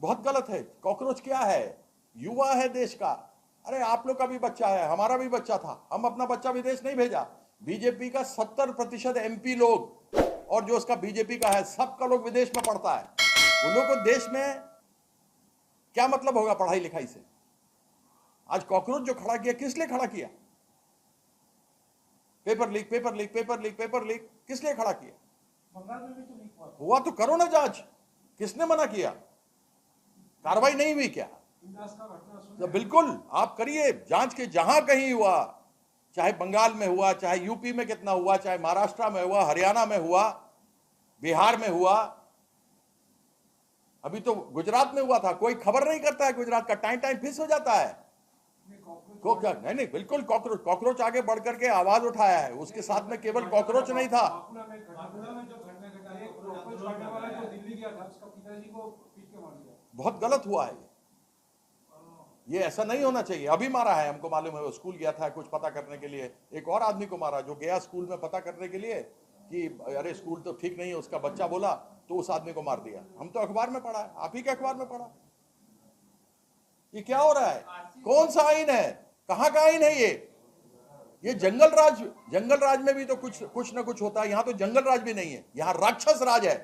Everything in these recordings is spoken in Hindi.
बहुत गलत है। कॉकरोच क्या है? युवा है देश का। अरे आप लोग का भी बच्चा है, हमारा भी बच्चा था, हम अपना बच्चा विदेश नहीं भेजा। बीजेपी का 70% एमपी लोग और जो उसका बीजेपी का है सबका लोग विदेश में पढ़ता है। उन लोग को देश में क्या मतलब होगा पढ़ाई लिखाई से? आज कॉकरोच जो खड़ा किया, किस लिए खड़ा किया? Paper leak, paper leak, paper leak, paper leak, किस लिए खड़ा किया? बंगाल में भी तो लीक हुआ तो करो ना जांच, किसने मना किया? कार्रवाई नहीं हुई क्या? तो बिल्कुल आप करिए जांच के, जहां कहीं हुआ, चाहे बंगाल में हुआ, चाहे यूपी में कितना हुआ, चाहे महाराष्ट्र में हुआ, हरियाणा में हुआ, बिहार में हुआ, अभी तो गुजरात में हुआ था। कोई खबर नहीं करता है गुजरात का, टाइम टाइम फिस हो जाता है। को क्या? नहीं नहीं, बिल्कुल कॉकरोच, कॉकरोच आगे बढ़ करके आवाज उठाया है, उसके साथ में केवल कॉकरोच नहीं था। बहुत गलत हुआ है ये ऐसा नहीं होना चाहिए। अभी मारा है, हमको मालूम है, वो स्कूल गया था कुछ पता करने के लिए, एक और आदमी को मारा जो गया स्कूल में पता करने के लिए कि अरे स्कूल तो ठीक नहीं है, उसका बच्चा बोला, तो उस आदमी को मार दिया। हम तो अखबार में पढ़ा है, आप ही के अखबार में पढ़ा। ये क्या हो रहा है? कौन सा आइन है? कहां का आइन है ये जंगल राज में भी तो कुछ ना कुछ होता है, यहां तो जंगल राज भी नहीं है, यहां राक्षस राज है।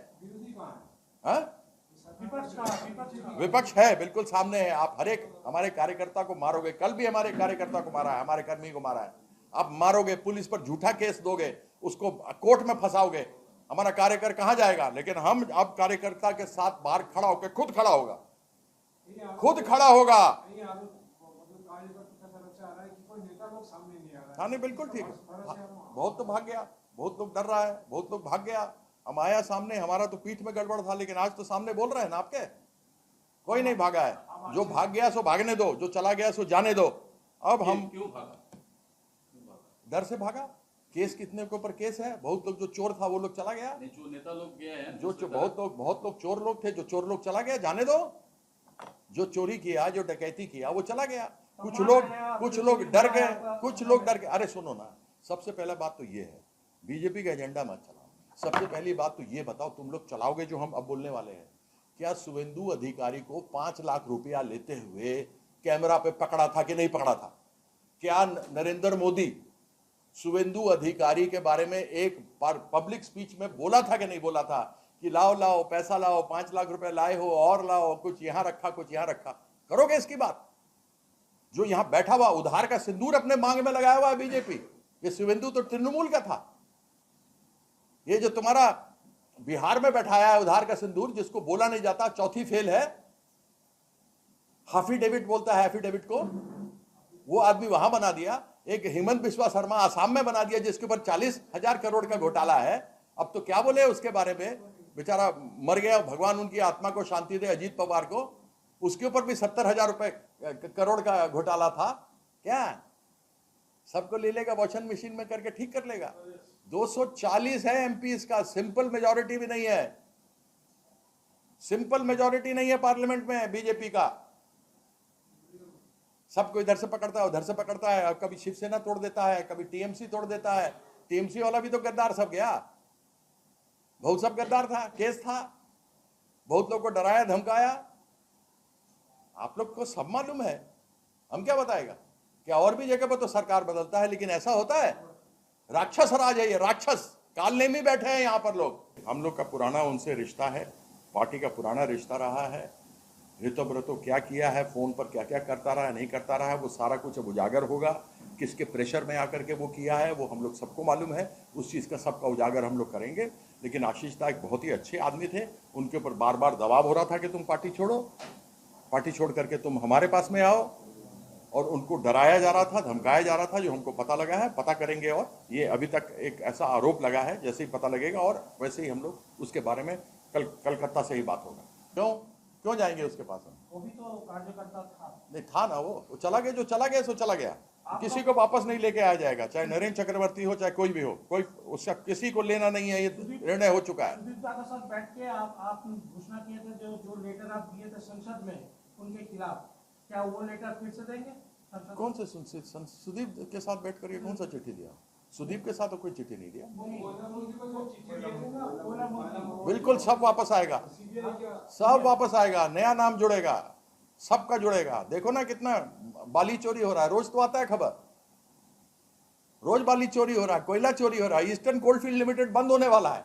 विपक्ष है, बिल्कुल सामने है। आप हर एक हमारे कार्यकर्ता को मारोगे, कल भी हमारे कार्यकर्ता को मारा है, हमारे कर्मी को मारा है, आप मारोगे, पुलिस पर झूठा केस दोगे, उसको कोर्ट में फंसाओगे, हमारा कार्यकर कहां जाएगा? लेकिन हम अब कार्यकर्ता के साथ बाहर खड़ा होकर खुद खड़ा होगा, खुद खड़ा होगा। हाँ नहीं, बिल्कुल ठीक है। बहुत तो भाग गया, बहुत लोग डर रहा है, बहुत लोग भाग गया। हम आया सामने, हमारा तो पीठ में गड़बड़ था, लेकिन आज तो सामने बोल रहे हैं ना आपके। कोई नहीं भागा है, जो भाग गया सो भागने दो, जो चला गया सो जाने दो। अब हम क्यों भागा? डर से भागा। केस कितने के ऊपर केस है, बहुत लोग, जो चोर था वो लोग चला गया, जो नेता लोग गए हैं, जो बहुत लोग चोर लोग थे, जो चोर लोग चला गया, जाने दो। जो चोरी किया, जो डकैती किया, वो चला गया। कुछ लोग डर गए, कुछ लोग डर गए। अरे सुनो ना, सबसे पहला बात तो ये है, बीजेपी का एजेंडा मत चलाओ। सबसे पहली बात तो ये बताओ, तुम लोग चलाओगे जो हम अब बोलने वाले हैं, क्या शुवेंदु अधिकारी को 5 लाख रुपया लेते हुए कैमरा पे पकड़ा था कि नहीं पकड़ा था? क्या नरेंद्र मोदी शुवेंदु अधिकारी के बारे में एक पब्लिक स्पीच में बोला था कि नहीं बोला था कि लाओ लाओ पैसा लाओ, 5 लाख रुपए लाए हो और लाओ, कुछ यहां रखा कुछ यहां रखा? करोगे इसकी बात? जो यहां बैठा हुआ उधार का सिंदूर अपने मांग में लगाया हुआ है बीजेपी, ये शुवेंदु तो तृणमूल का था। ये जो तुम्हारा बिहार में बैठाया है उधार का सिंदूर, जिसको बोला नहीं जाता, चौथी फेल है, एफिडेविट बोलता है एफिडेविट को, वो आदमी वहां बना दिया। एक हेमंत बिस्वा शर्मा आसाम में बना दिया, जिसके ऊपर 40,000 करोड़ का घोटाला है। अब तो क्या बोले उसके बारे में, बेचारा मर गया, भगवान उनकी आत्मा को शांति दे, अजीत पवार को, उसके ऊपर भी 70,000 रुपए करोड़ का घोटाला था। क्या सबको ले लेगा, वॉशिंग मशीन में करके ठीक कर लेगा? 240 है एमपी, इसका सिंपल मेजॉरिटी भी नहीं है, सिंपल मेजॉरिटी नहीं है पार्लियामेंट में बीजेपी का। सबको इधर से पकड़ता है, उधर से पकड़ता है, कभी शिवसेना तोड़ देता है, कभी टीएमसी तोड़ देता है। टीएमसी वाला भी तो गद्दार सब गया, बहुत सब गद्दार था, केस था, बहुत लोग को डराया धमकाया। आप लोग को सब मालूम है, हम क्या बताएगा? क्या और भी जगह पर तो सरकार बदलता है, लेकिन ऐसा होता है? राक्षस राज है ये, राक्षस कालने में बैठे हैं यहाँ पर लोग। हम लोग का पुराना उनसे रिश्ता है, पार्टी का पुराना रिश्ता रहा है। ऋतुव्रतो क्या किया है, फोन पर क्या क्या करता रहा है, नहीं करता रहा है, वो सारा कुछ अब उजागर होगा। किसके प्रेशर में आकर के वो किया है, वो हम लोग सबको मालूम है। उस चीज़ का सबका उजागर हम लोग करेंगे। लेकिन आशीष नायक बहुत ही अच्छे आदमी थे, उनके ऊपर बार बार दबाव हो रहा था कि तुम पार्टी छोड़ो, पार्टी छोड़ करके तुम हमारे पास में आओ, और उनको डराया जा रहा था, धमकाया जा रहा था, जो हमको पता लगा है, पता करेंगे। और ये अभी तक एक ऐसा आरोप लगा है, जैसे ही पता लगेगा और वैसे ही हम लोग उसके बारे में कलकत्ता से ही बात होगा। क्यों जाएंगे उसके पास? वो भी तो कार्यकर्ता था। नहीं था ना, वो चला गया, जो चला गया सो चला गया, किसी को वापस नहीं लेके आया जाएगा, चाहे नरेंद्र चक्रवर्ती हो चाहे कोई भी हो, कोई उसका किसी को लेना नहीं है, ये निर्णय हो चुका है। सुदीप के साथ बैठ के आप घोषणा किए थे, जो लेटर आप दिए थे संसद में उनके खिलाफ, क्या वो लेटर फिर से देंगे? कौन से सुदीप के साथ बैठ कर ये कौन सा चिट्ठी दिया? सुदीप के साथ तो कोई चिट्ठी नहीं दिया। कोयला मूर्ति बिल्कुल सब वापस आएगा, सब वापस आएगा, नया नाम जुड़ेगा, सबका जुड़ेगा। देखो ना कितना बाली चोरी हो रहा है, रोज तो आता है खबर, रोज बाली चोरी हो रहा है, कोयला चोरी हो रहा है, ईस्टर्न कोलफील्ड लिमिटेड बंद होने वाला है,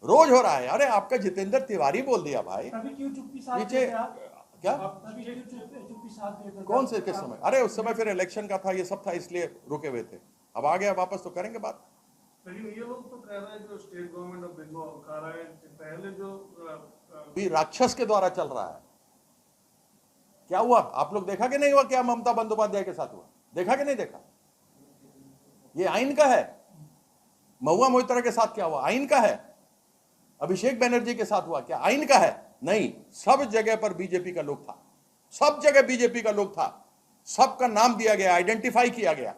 रोज हो रहा है। अरे आपका जितेंद्र तिवारी बोल दिया भाई, तभी क्यों चुप्पी साध पीछे दिए थे आप? क्या तभी क्यों चुप्पी साध दिए थे? कौन से किस समय? अरे उस समय फिर इलेक्शन का था, ये सब था, इसलिए रुके हुए थे। अब आ गया वापस तो करेंगे बात। लेकिन ये लोग तो कह रहे हैं जो स्टेट गवर्नमेंट ऑफ बंगाल कह रहा है कि पहले जो भी राक्षस के द्वारा चल रहा है। क्या हुआ आप लोग देखा कि नहीं हुआ? क्या ममता बंदोपाध्याय के साथ हुआ? देखा कि नहीं देखा? ये आइन का है। महुआ मोइत्रा के साथ क्या हुआ? आइन का है। अभिषेक बनर्जी के साथ हुआ क्या? आइन का है? नहीं, सब जगह पर बीजेपी का लोग था, सब जगह बीजेपी का लोग था, सबका नाम दिया गया, आइडेंटिफाई किया गया।